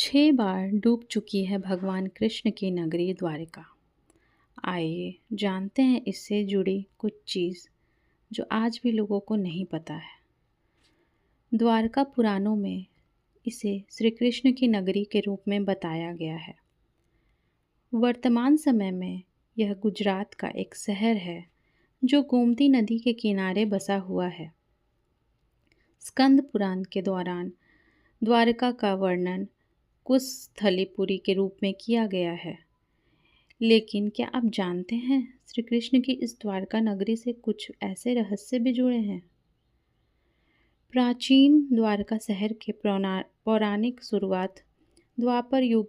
छह बार डूब चुकी है भगवान कृष्ण की नगरी द्वारिका। आइए जानते हैं इससे जुड़ी कुछ चीज़ जो आज भी लोगों को नहीं पता है। द्वारका पुराणों में इसे श्री कृष्ण की नगरी के रूप में बताया गया है। वर्तमान समय में यह गुजरात का एक शहर है जो गोमती नदी के किनारे बसा हुआ है। स्कंद पुराण के दौरान द्वारका का वर्णन कुशस्थलीपुरी के रूप में किया गया है। लेकिन क्या आप जानते हैं श्री कृष्ण की इस द्वारका नगरी से कुछ ऐसे रहस्य भी जुड़े हैं। प्राचीन द्वारका शहर के पौराणिक शुरुआत द्वापर युग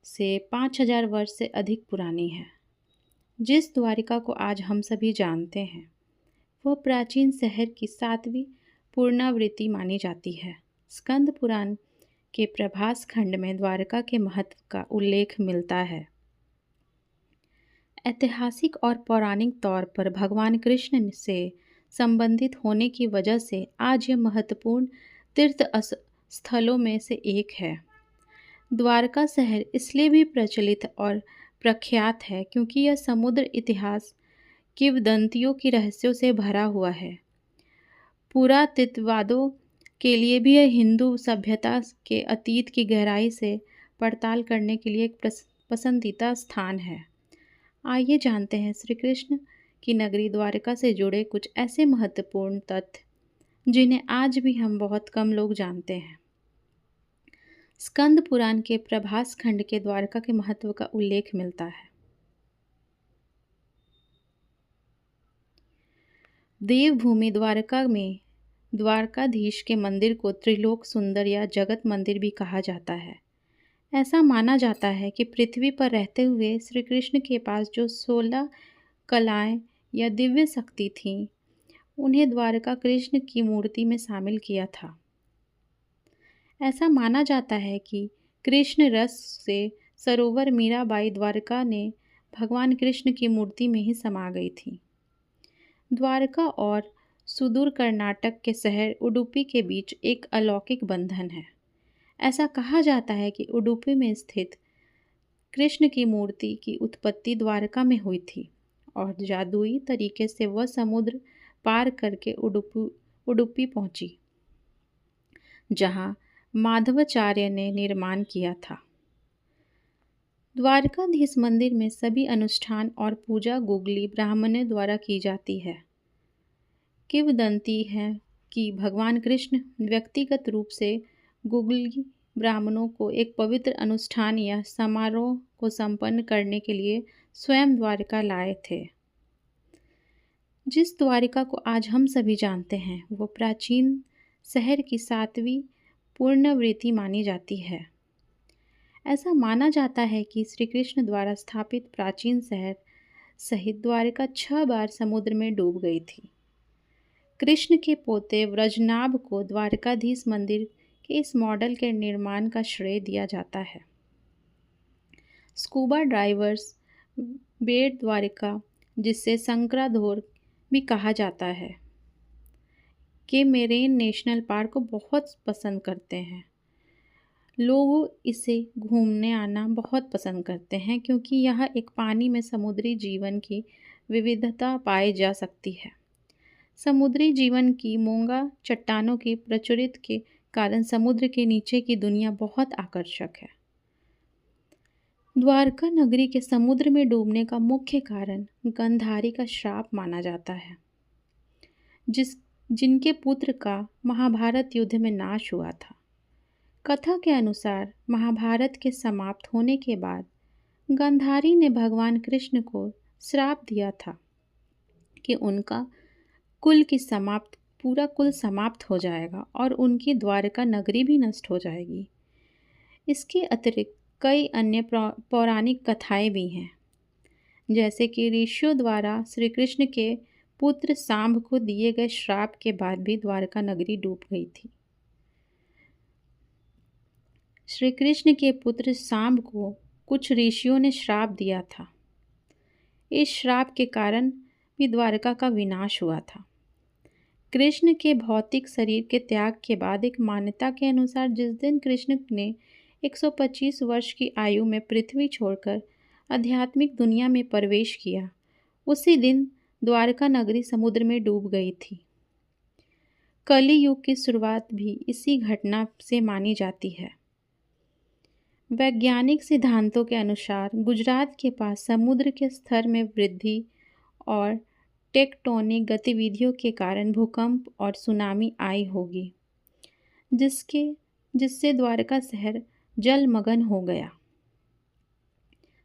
से 5000 वर्ष से अधिक पुरानी है। जिस द्वारिका को आज हम सभी जानते हैं वह प्राचीन शहर की 7वीं पुनरावृत्ति मानी जाती है। स्कंद पुराण के प्रभास खंड में द्वारका के महत्व का उल्लेख मिलता है। ऐतिहासिक और पौराणिक तौर पर भगवान कृष्ण से संबंधित होने की वजह से आज यह महत्वपूर्ण तीर्थ स्थलों में से एक है। द्वारका शहर इसलिए भी प्रचलित और प्रख्यात है क्योंकि यह समुद्र इतिहास किंवदंतियों की रहस्यों से भरा हुआ है। पुरातत्ववादों के लिए भी यह हिंदू सभ्यता के अतीत की गहराई से पड़ताल करने के लिए एक पसंदीदा स्थान है। आइए जानते हैं श्री कृष्ण की नगरी द्वारका से जुड़े कुछ ऐसे महत्वपूर्ण तथ्य जिन्हें आज भी हम बहुत कम लोग जानते हैं। स्कंद पुराण के प्रभास खंड के द्वारका के महत्व का उल्लेख मिलता है। देवभूमि द्वारका में द्वारकाधीश के मंदिर को त्रिलोक सुंदर या जगत मंदिर भी कहा जाता है। ऐसा माना जाता है कि पृथ्वी पर रहते हुए श्री कृष्ण के पास जो 16 कलाएं या दिव्य शक्ति थीं, उन्हें द्वारका कृष्ण की मूर्ति में शामिल किया था। ऐसा माना जाता है कि कृष्ण रस से सरोवर मीराबाई द्वारका ने भगवान कृष्ण की मूर्ति में ही समा गई थी। द्वारका और सुदूर कर्नाटक के शहर उडुपी के बीच एक अलौकिक बंधन है। ऐसा कहा जाता है कि उडुपी में स्थित कृष्ण की मूर्ति की उत्पत्ति द्वारका में हुई थी और जादुई तरीके से वह समुद्र पार करके उडुपी पहुंची, जहां माधवाचार्य ने निर्माण किया था। द्वारकाधीश मंदिर में सभी अनुष्ठान और पूजा गुगली ब्राह्मणों द्वारा की जाती है। किंवदंती है कि भगवान कृष्ण व्यक्तिगत रूप से गुगली ब्राह्मणों को एक पवित्र अनुष्ठान या समारोह को संपन्न करने के लिए स्वयं द्वारका लाए थे। जिस द्वारिका को आज हम सभी जानते हैं वो प्राचीन शहर की 7वीं पुनरावृत्ति मानी जाती है। ऐसा माना जाता है कि श्री कृष्ण द्वारा स्थापित प्राचीन शहर सहित द्वारिका 6 बार समुद्र में डूब गई थी। कृष्ण के पोते व्रजनाभ को द्वारकाधीश मंदिर के इस मॉडल के निर्माण का श्रेय दिया जाता है। स्कूबा डाइवर्स बेट द्वारिका, जिसे शंकराधोर भी कहा जाता है, के मेरेन नेशनल पार्क को बहुत पसंद करते हैं। लोग इसे घूमने आना बहुत पसंद करते हैं क्योंकि यह एक पानी में समुद्री जीवन की विविधता पाई जा सकती है। समुद्री जीवन की मूंगा चट्टानों की प्रचुरता के कारण समुद्र के नीचे की दुनिया बहुत आकर्षक है। द्वारका नगरी के समुद्र में डूबने का मुख्य कारण गंधारी का श्राप माना जाता है, जिनके पुत्र का महाभारत युद्ध में नाश हुआ था। कथा के अनुसार महाभारत के समाप्त होने के बाद गंधारी ने भगवान कृष्ण को श्राप दिया था कि उनका पूरा कुल समाप्त हो जाएगा और उनकी द्वारका नगरी भी नष्ट हो जाएगी। इसके अतिरिक्त कई अन्य पौराणिक कथाएं भी हैं, जैसे कि ऋषियों द्वारा श्री कृष्ण के पुत्र सांब को दिए गए श्राप के बाद भी द्वारका नगरी डूब गई थी। श्री कृष्ण के पुत्र सांब को कुछ ऋषियों ने श्राप दिया था। इस श्राप के कारण भी द्वारका का विनाश हुआ था। कृष्ण के भौतिक शरीर के त्याग के बाद एक मान्यता के अनुसार जिस दिन कृष्ण ने 125 वर्ष की आयु में पृथ्वी छोड़कर आध्यात्मिक दुनिया में प्रवेश किया। उसी दिन द्वारका नगरी समुद्र में डूब गई थी। कली युग की शुरुआत भी इसी घटना से मानी जाती है। वैज्ञानिक सिद्धांतों के अनुसार गुजरात के पास समुद्र के स्तर में वृद्धि और टेक्टोनिक गतिविधियों के कारण भूकंप और सुनामी आई होगी, जिससे द्वारका शहर जलमग्न हो गया।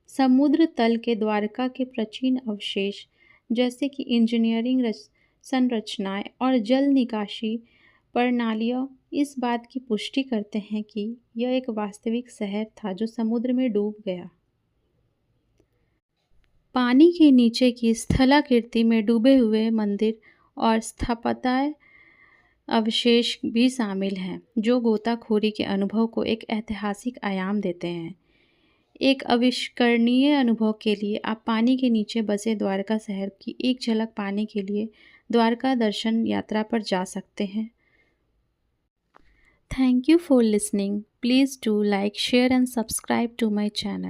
समुद्र तल के द्वारका के प्राचीन अवशेष जैसे कि इंजीनियरिंग संरचनाएं और जल निकासी प्रणालियां इस बात की पुष्टि करते हैं कि यह एक वास्तविक शहर था जो समुद्र में डूब गया। पानी के नीचे की स्थलाकृति में डूबे हुए मंदिर और स्थापत्य अवशेष भी शामिल हैं, जो गोताखोरी के अनुभव को एक ऐतिहासिक आयाम देते हैं। एक अविस्मरणीय अनुभव के लिए आप पानी के नीचे बसे द्वारका शहर की एक झलक पाने के लिए द्वारका दर्शन यात्रा पर जा सकते हैं। Thank you for listening. Please do like, share and subscribe to my channel.